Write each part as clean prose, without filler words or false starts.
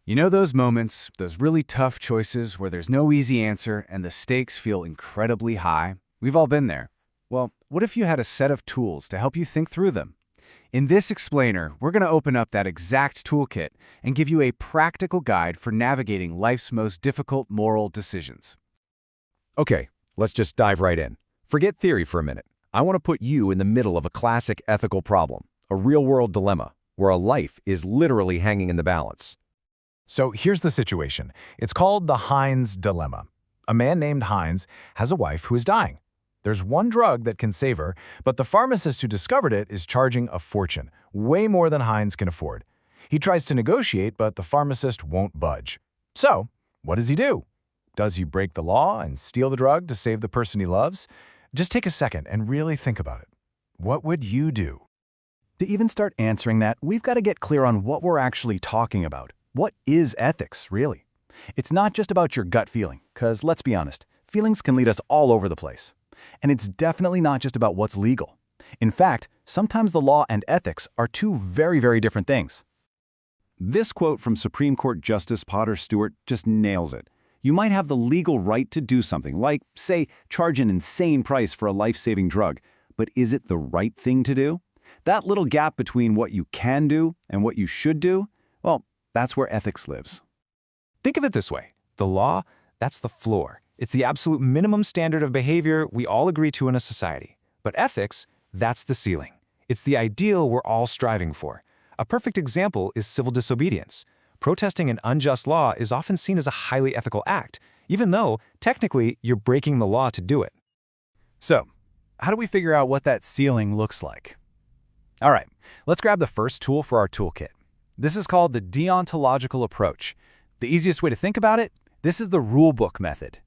You know those moments, those really tough choices where there's no easy answer and the stakes feel incredibly high? We've all been there. Well, what if you had a set of tools to help you think through them? In this explainer, we're going to open up that exact toolkit and give you a practical guide for navigating life's most difficult moral decisions. Okay, let's just dive right in. Forget theory for a minute. I want to put you in the middle of a classic ethical problem, a real-world dilemma, where a life is literally hanging in the balance. So here's the situation. It's called the Heinz dilemma. A man named Heinz has a wife who is dying. There's one drug that can save her, but the pharmacist who discovered it is charging a fortune, way more than Heinz can afford. He tries to negotiate, but the pharmacist won't budge. So, what does he do? Does he break the law and steal the drug to save the person he loves? Just take a second and really think about it. What would you do? To even start answering that, we've got to get clear on what we're actually talking about. What is ethics, really? It's not just about your gut feeling, because let's be honest, feelings can lead us all over the place. And it's definitely not just about what's legal. In fact, sometimes the law and ethics are two very, very different things. This quote from Supreme Court Justice Potter Stewart just nails it. You might have the legal right to do something, like, say, charge an insane price for a life-saving drug, but is it the right thing to do? That little gap between what you can do and what you should do, well, that's where ethics lives. Think of it this way. The law, that's the floor. It's the absolute minimum standard of behavior we all agree to in a society. But ethics, that's the ceiling. It's the ideal we're all striving for. A perfect example is civil disobedience. Protesting an unjust law is often seen as a highly ethical act, even though, technically, you're breaking the law to do it. So, how do we figure out what that ceiling looks like? All right, let's grab the first tool for our toolkit. This is called the deontological approach. The easiest way to think about it, this is the rulebook method.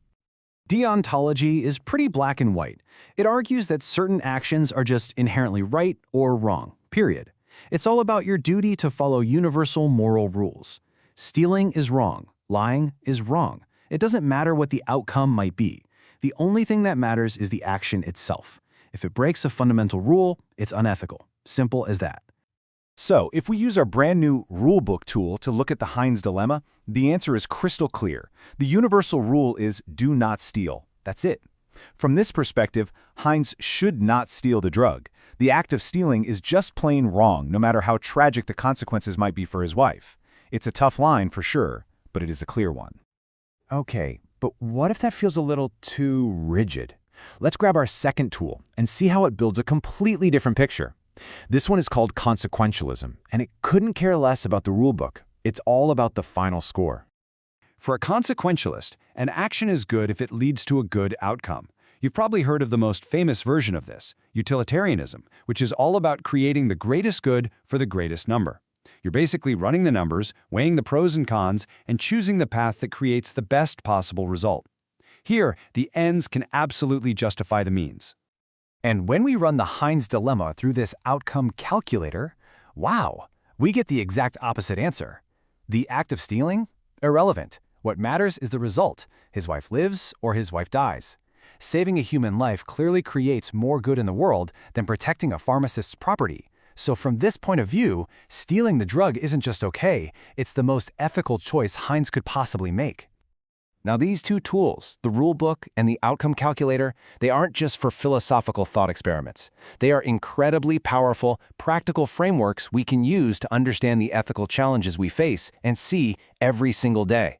Deontology is pretty black and white. It argues that certain actions are just inherently right or wrong, period. It's all about your duty to follow universal moral rules. Stealing is wrong. Lying is wrong. It doesn't matter what the outcome might be. The only thing that matters is the action itself. If it breaks a fundamental rule, it's unethical. Simple as that. So, if we use our brand new rulebook tool to look at the Heinz dilemma, the answer is crystal clear. The universal rule is do not steal. That's it. From this perspective, Heinz should not steal the drug. The act of stealing is just plain wrong, no matter how tragic the consequences might be for his wife. It's a tough line for sure, but it is a clear one. Okay, but what if that feels a little too rigid? Let's grab our second tool and see how it builds a completely different picture. This one is called consequentialism, and it couldn't care less about the rulebook. It's all about the final score. For a consequentialist, an action is good if it leads to a good outcome. You've probably heard of the most famous version of this, utilitarianism, which is all about creating the greatest good for the greatest number. You're basically running the numbers, weighing the pros and cons, and choosing the path that creates the best possible result. Here, the ends can absolutely justify the means. And when we run the Heinz dilemma through this outcome calculator, wow, we get the exact opposite answer. The act of stealing? Irrelevant. What matters is the result. His wife lives or his wife dies. Saving a human life clearly creates more good in the world than protecting a pharmacist's property. So from this point of view, stealing the drug isn't just okay, it's the most ethical choice Heinz could possibly make. Now these two tools, the rulebook and the outcome calculator, they aren't just for philosophical thought experiments. They are incredibly powerful, practical frameworks we can use to understand the ethical challenges we face and see every single day.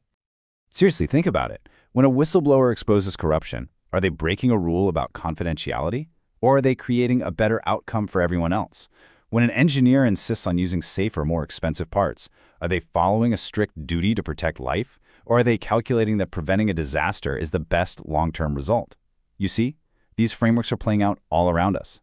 Seriously, think about it. When a whistleblower exposes corruption, are they breaking a rule about confidentiality? Or are they creating a better outcome for everyone else? When an engineer insists on using safer, more expensive parts, are they following a strict duty to protect life? Or are they calculating that preventing a disaster is the best long-term result? You see, these frameworks are playing out all around us.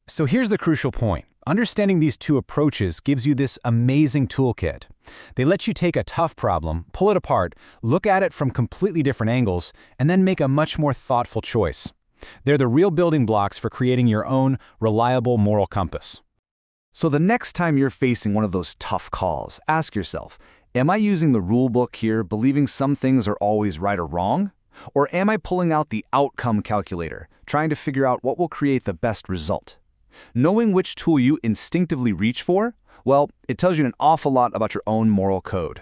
So here's the crucial point. Understanding these two approaches gives you this amazing toolkit. They let you take a tough problem, pull it apart, look at it from completely different angles, and then make a much more thoughtful choice. They're the real building blocks for creating your own reliable moral compass. So the next time you're facing one of those tough calls, ask yourself, am I using the rule book here, believing some things are always right or wrong? Or am I pulling out the outcome calculator, trying to figure out what will create the best result? Knowing which tool you instinctively reach for, well, it tells you an awful lot about your own moral code.